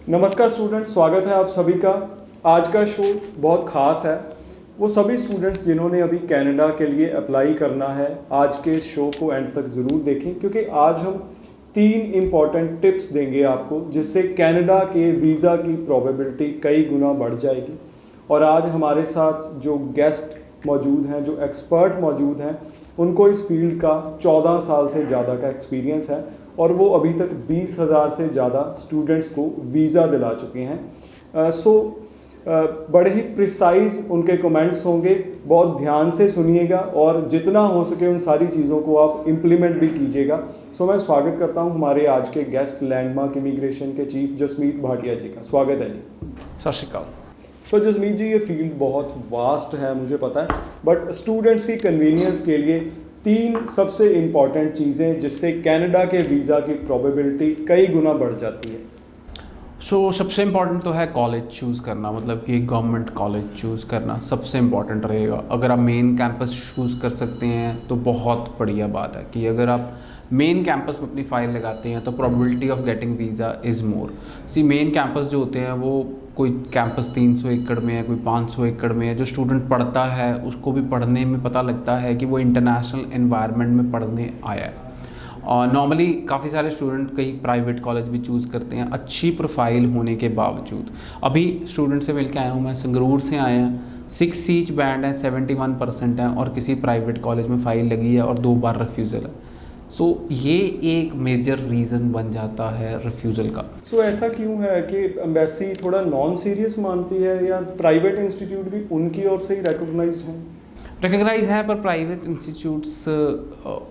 नमस्कार स्टूडेंट्स, स्वागत है आप सभी का। आज का शो बहुत ख़ास है। वो सभी स्टूडेंट्स जिन्होंने अभी कनाडा के लिए अप्लाई करना है, आज के इस शो को एंड तक ज़रूर देखें, क्योंकि आज हम 3 इम्पॉर्टेंट टिप्स देंगे आपको जिससे कनाडा के वीज़ा की प्रोबेबिलिटी कई गुना बढ़ जाएगी। और आज हमारे साथ जो गेस्ट मौजूद हैं, जो एक्सपर्ट मौजूद हैं, उनको इस फील्ड का 14 साल से ज़्यादा का एक्सपीरियंस है और वो अभी तक 20,000 से ज़्यादा स्टूडेंट्स को वीज़ा दिला चुके हैं। बड़े ही प्रिसाइज उनके कमेंट्स होंगे, बहुत ध्यान से सुनिएगा और जितना हो सके उन सारी चीज़ों को आप इम्प्लीमेंट भी कीजिएगा। मैं स्वागत करता हूं हमारे आज के गेस्ट लैंडमार्क इमिग्रेशन के चीफ जसमीत भाटिया जी का। स्वागत है जी। सत श्री अकाल। जसमीत जी, ये फील्ड बहुत वास्ट है, मुझे पता है, बट स्टूडेंट्स की कन्वीनियंस के लिए 3 सबसे इम्पॉर्टेंट चीज़ें जिससे कनाडा के वीज़ा की प्रोबेबिलिटी कई गुना बढ़ जाती है। सबसे इम्पॉर्टेंट तो है कॉलेज चूज़ करना, मतलब कि गवर्नमेंट कॉलेज चूज़ करना सबसे इम्पॉर्टेंट रहेगा। अगर आप मेन कैंपस चूज़ कर सकते हैं तो बहुत बढ़िया बात है कि अगर आप मेन कैंपस में अपनी फ़ाइल लगाते हैं तो probability of getting visa is more. Main campus जो होते हैं वो कोई कैंपस 300 एकड़ में है, कोई 500 एकड़ में है। जो स्टूडेंट पढ़ता है उसको भी पढ़ने में पता लगता है कि वो इंटरनेशनल एनवायरनमेंट में पढ़ने आया है। और नॉर्मली काफ़ी सारे स्टूडेंट कई प्राइवेट कॉलेज भी चूज़ करते हैं अच्छी प्रोफाइल होने के बावजूद। अभी स्टूडेंट से मिल के आया हूँ मैं, संगरूर से आए हैं, 6 सीच बैंड है, 71% है और किसी प्राइवेट कॉलेज में फ़ाइल लगी है और 2 बार रिफ्यूज़ल है। ये एक मेजर रीज़न बन जाता है रिफ्यूज़ल का। ऐसा क्यों है कि एम्बेसी थोड़ा नॉन सीरियस मानती है या प्राइवेट इंस्टीट्यूट भी उनकी ओर से ही रिकॉग्नाइज्ड है? रिकग्नाइज है, पर प्राइवेट इंस्टीट्यूट्स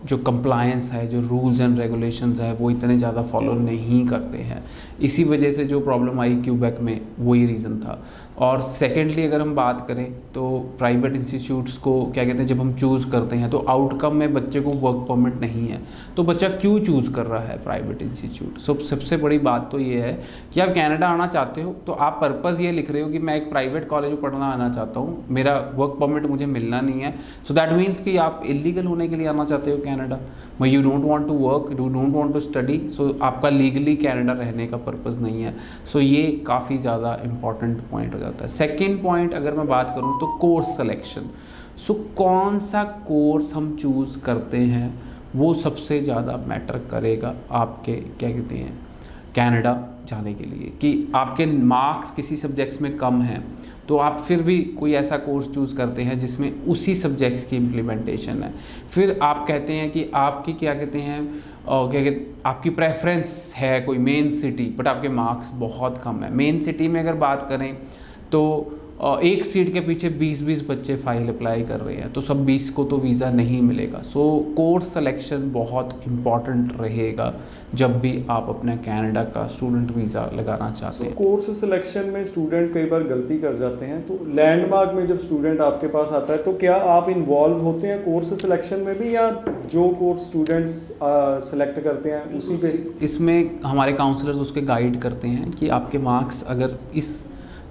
जो कंप्लायंस है, जो रूल्स एंड रेगुलेशंस है, वो इतने ज़्यादा फॉलो नहीं करते हैं। इसी वजह से जो प्रॉब्लम आई क्यूबेक में, वही रीज़न था। और सेकेंडली अगर हम बात करें तो प्राइवेट इंस्टीट्यूट्स को क्या कहते हैं, जब हम चूज़ करते हैं तो आउटकम में बच्चे को वर्क परमिट नहीं है, तो बच्चा क्यों चूज़ कर रहा है प्राइवेट इंस्टीट्यूट? सबसे बड़ी बात तो ये है कि आप कनाडा आना चाहते हो तो आप पर्पज़ ये लिख रहे हो कि मैं एक प्राइवेट कॉलेज में पढ़ना आना चाहता हूँ, मेरा वर्क परमिट मुझे मिलना नहीं है। सो दैट मीन्स कि आप इलीगल होने के लिए आना चाहते हो Canada, you don't want to work, you don't want to study, so आपका लीगली कनाडा रहने का पर्पज़ नहीं है। ये काफ़ी ज़्यादा इंपॉर्टेंट पॉइंट हो जाता है। सेकेंड पॉइंट अगर मैं बात करूँ तो कोर्स सिलेक्शन। कौन सा कोर्स हम चूज़ करते हैं वो सबसे ज़्यादा मैटर करेगा आपके क्या कहते हैं कनाडा जाने के लिए। कि आपके मार्क्स किसी सब्जेक्ट्स में कम हैं तो आप फिर भी कोई ऐसा कोर्स चूज़ करते हैं जिसमें उसी सब्जेक्ट्स की इम्प्लीमेंटेशन है। फिर आप कहते हैं कि आपकी क्या कहते हैं आपकी प्रेफरेंस है कोई मेन सिटी, बट आपके मार्क्स बहुत कम है। मेन सिटी में अगर बात करें तो एक सीट के पीछे 20-20 बच्चे फ़ाइल अप्लाई कर रहे हैं, तो सब 20 को तो वीज़ा नहीं मिलेगा। कोर्स सिलेक्शन बहुत इम्पॉर्टेंट रहेगा जब भी आप अपना कनाडा का स्टूडेंट वीज़ा लगाना चाहते हैं। कोर्स सिलेक्शन में स्टूडेंट कई बार गलती कर जाते हैं, तो लैंडमार्क में जब स्टूडेंट आपके पास आता है तो क्या आप इन्वॉल्व होते हैं कोर्स सिलेक्शन में भी, या जो कोर्स स्टूडेंट्स सेलेक्ट करते हैं उसी पे? इसमें हमारे काउंसलर्स उसके गाइड करते हैं कि आपके मार्क्स अगर इस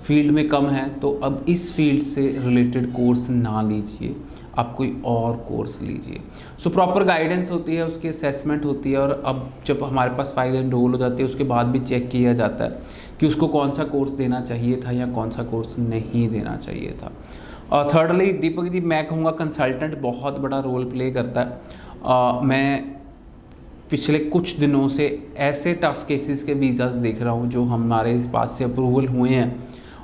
फील्ड में कम है तो अब इस फील्ड से रिलेटेड कोर्स ना लीजिए, आप कोई और कोर्स लीजिए। प्रॉपर गाइडेंस होती है, उसकी असेसमेंट होती है, और अब जब हमारे पास फाइल एनरोल हो जाती है उसके बाद भी चेक किया जाता है कि उसको कौन सा कोर्स देना चाहिए था या कौन सा कोर्स नहीं देना चाहिए था। और थर्डली दीपक जी, मैं कहूँगा कंसल्टेंट बहुत बड़ा रोल प्ले करता है। मैं पिछले कुछ दिनों से ऐसे टफ़ केसेस के वीज़ाज़ देख रहा हूँ जो हमारे पास से अप्रूवल हुए हैं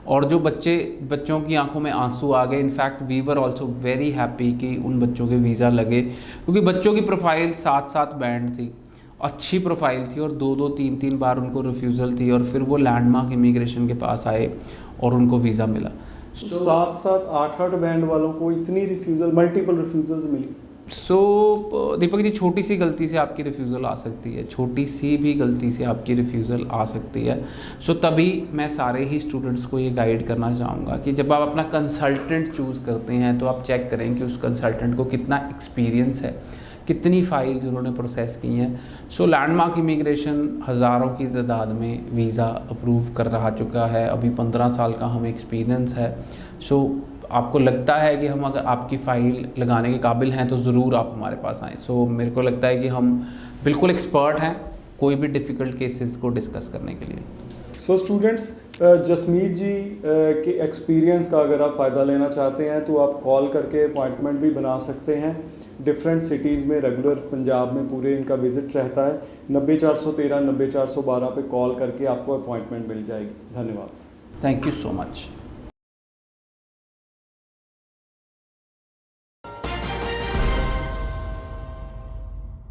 और जो बच्चों की आंखों में आंसू आ गए। In fact we were also very happy कि उन बच्चों के वीज़ा लगे, क्योंकि बच्चों की प्रोफाइल 7-7 बैंड थी, अच्छी प्रोफाइल थी, और 2-2 3-3 बार उनको रिफ्यूज़ल थी, और फिर वो लैंडमार्क इमिग्रेशन के पास आए और उनको वीज़ा मिला। 7-7 8-8 बैंड वालों को इतनी रिफ्यूज़ल, मल्टीपल रिफ्यूज़ल्स मिली। दीपक जी, छोटी सी गलती से आपकी रिफ्यूज़ल आ सकती है, छोटी सी भी गलती से आपकी रिफ्यूज़ल आ सकती है। तभी मैं सारे ही स्टूडेंट्स को ये गाइड करना चाहूँगा कि जब आप अपना कंसल्टेंट चूज़ करते हैं तो आप चेक करें कि उस कंसल्टेंट को कितना एक्सपीरियंस है, कितनी फ़ाइल्स उन्होंने प्रोसेस की हैं। लैंडमार्क इमिग्रेशन हज़ारों की तादाद में वीज़ा अप्रूव कर रहा चुका है, अभी 15 साल का हमें एक्सपीरियंस है। आपको लगता है कि हम अगर आपकी फ़ाइल लगाने के काबिल हैं तो ज़रूर आप हमारे पास आएँ। मेरे को लगता है कि हम बिल्कुल एक्सपर्ट हैं कोई भी डिफ़िकल्ट केसेस को डिस्कस करने के लिए। सो स्टूडेंट्स, जसमीत जी के एक्सपीरियंस का अगर आप फ़ायदा लेना चाहते हैं तो आप कॉल करके अपॉइंटमेंट भी बना सकते हैं। डिफरेंट सिटीज़ में रेगुलर पंजाब में पूरे इनका विज़िट रहता है। 90 413 90 412 पे कॉल करके आपको अपॉइंटमेंट मिल जाएगी। धन्यवाद। Thank you so much.